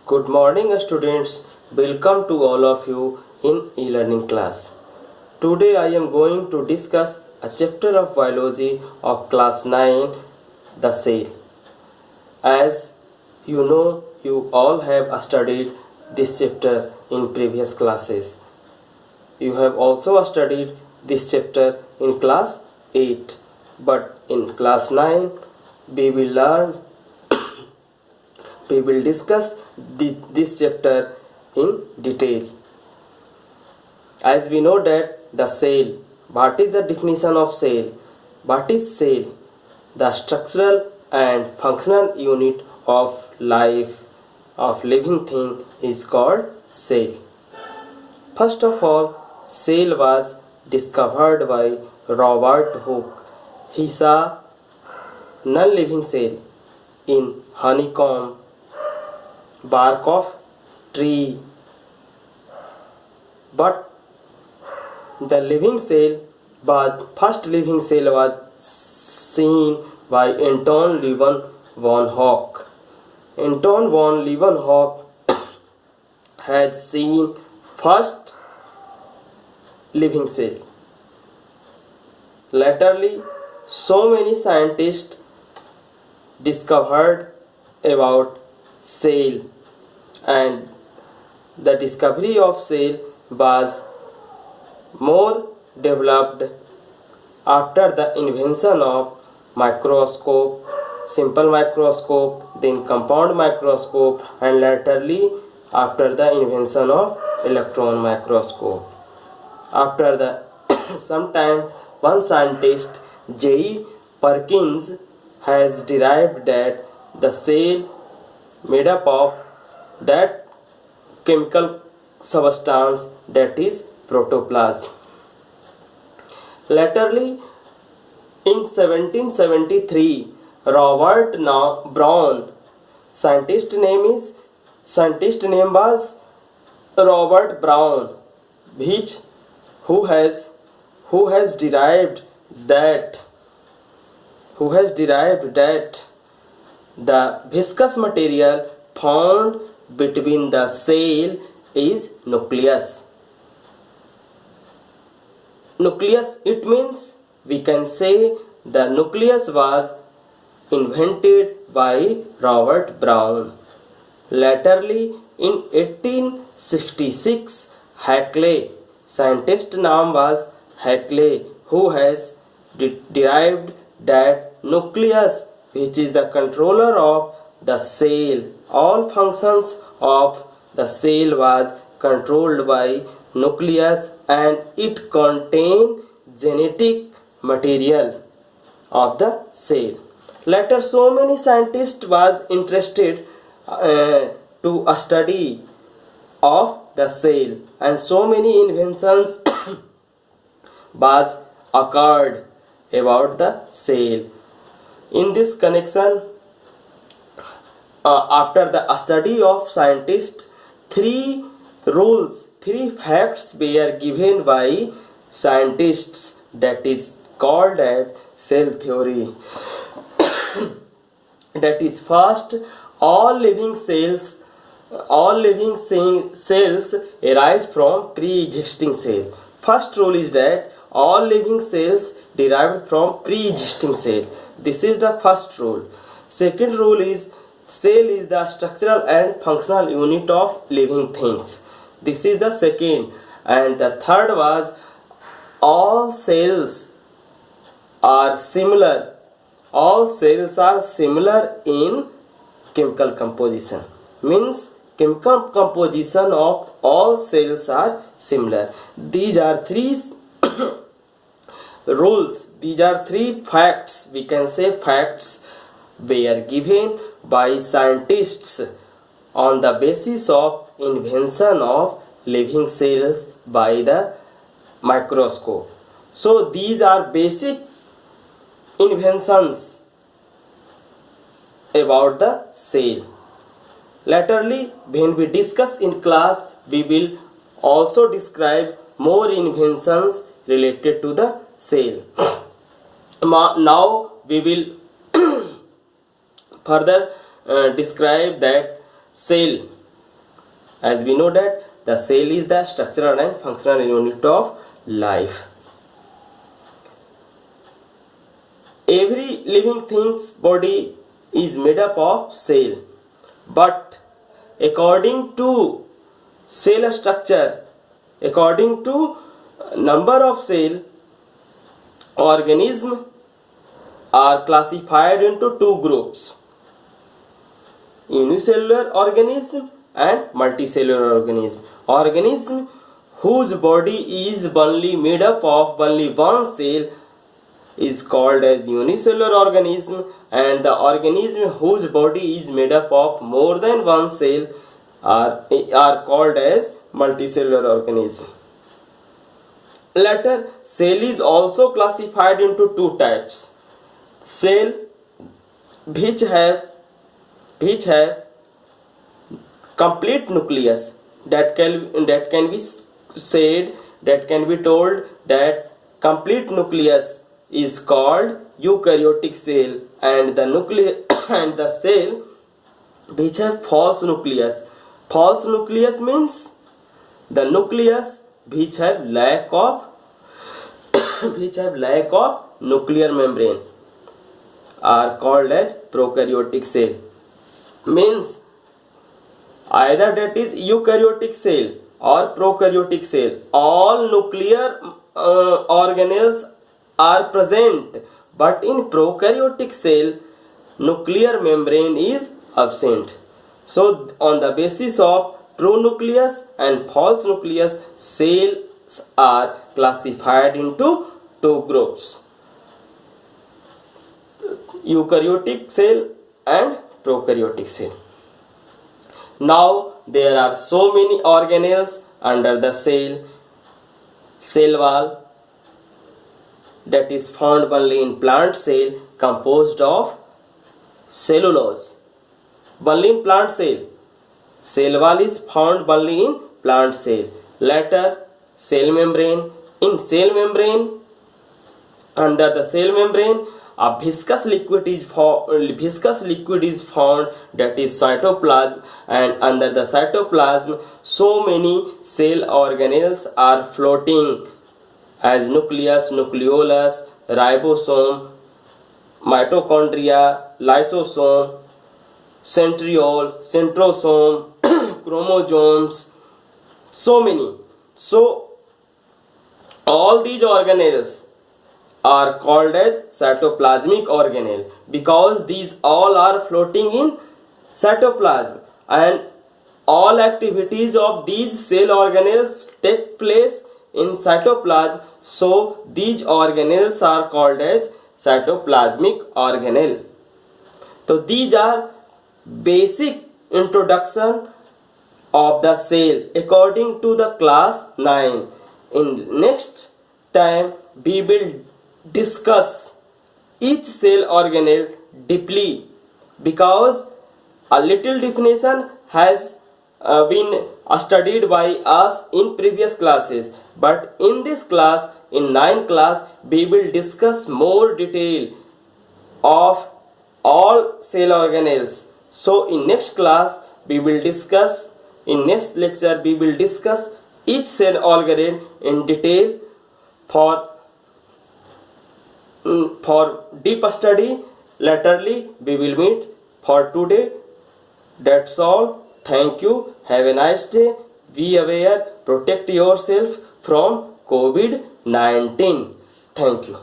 Good morning, students. Welcome to all of you in e-learning class. Today I am going to discuss a chapter of biology of class 9, the cell. As you know, you all have studied this chapter in previous classes. You have also studied this chapter in class 8, but in class 9 we will learn we will discuss this chapter in detail. As we know that the cell, what is the definition of cell? What is cell? The structural and functional unit of life of living thing is called cell. First of all, cell was discovered by Robert Hooke. He saw non-living cell in honeycomb, bark of tree, but the living cell first living cell was seen by Anton Leeuwenhoek. Anton von Leeuwenhoek has seen first living cell. Laterly, so many scientists discovered about cell, and the discovery of cell was more developed after the invention of microscope, simple microscope, then compound microscope, and laterly after the invention of electron microscope. After the sometime one scientist, J. Perkins, has derived that the cell made up of that chemical substance that is protoplasm. Laterally, in 1773, Robert Brown, scientist name was Robert Brown, who has derived that the viscous material found between the cell is nucleus. Nucleus, it means we can say the nucleus was invented by Robert Brown. Laterly, in 1866, Hackley, scientist name was Hackley, who has derived that nucleus, which is the controller of the cell, all functions of the cell was controlled by nucleus, and it contained genetic material of the cell. Later, so many scientists was interested to a study of the cell, and so many inventions was occurred about the cell. In this connection, after the study of scientists, three facts were given by scientists, that is called as cell theory. That is, first, all living cells arise from pre-existing cell. First rule is that all living cells derived from pre-existing cell. This is the first rule. Second rule is cell is the structural and functional unit of living things. This is the second. And the third was all cells are similar. All cells are similar in chemical composition. Means chemical composition of all cells are similar. These are three rules. These are three facts. We can say facts were given by scientists on the basis of invention of living cells by the microscope. So these are basic inventions about the cell. Laterally, when we discuss in class, we will also describe more inventions related to the cell. Now we will further describe that cell as we know that the cell is the structural and functional unit of life. Every living thing's body is made up of cell, but according to cell structure, according to number of cell, organisms are classified into two groups: unicellular organism and multicellular organism. Organism whose body is only made up of only one cell is called as unicellular organism, and the organism whose body is made up of more than one cell are called as multicellular organism. Later, cell is also classified into two types: cell which have complete nucleus, that can be said, that can be told that complete nucleus is called eukaryotic cell, and the and the cell which have false nucleus. False nucleus means the nucleus which have lack of nuclear membrane are called as prokaryotic cell. Means either that is eukaryotic cell or prokaryotic cell, all nuclear organelles are present, but in prokaryotic cell nuclear membrane is absent. So on the basis of true nucleus and false nucleus, cells are classified into two groups: eukaryotic cell and prokaryotic cell. Now there are so many organelles under the cell. Cell wall, that is found only in plant cell, composed of cellulose. Only in plant cell. Cell wall is found only in plant cell. Later, cell membrane. In cell membrane, under the cell membrane, a viscous liquid is found, that is cytoplasm, and under the cytoplasm so many cell organelles are floating as nucleus, nucleolus, ribosome, mitochondria, lysosome, centriole, centrosome, chromosomes, so many. So all these organelles are called as cytoplasmic organelle, because these all are floating in cytoplasm, and all activities of these cell organelles take place in cytoplasm. So these organelles are called as cytoplasmic organelle. So these are basic introduction of the cell according to the class 9. In next time we will discuss each cell organelle deeply, because a little definition has been studied by us in previous classes, but in this class, in 9th class, we will discuss more detail of all cell organelles. So in next class we will discuss, in next lecture we will discuss each cell organelle in detail for deep study. Laterally we will meet. For today, that's all. Thank you. Have a nice day. Be aware. Protect yourself from COVID-19. Thank you.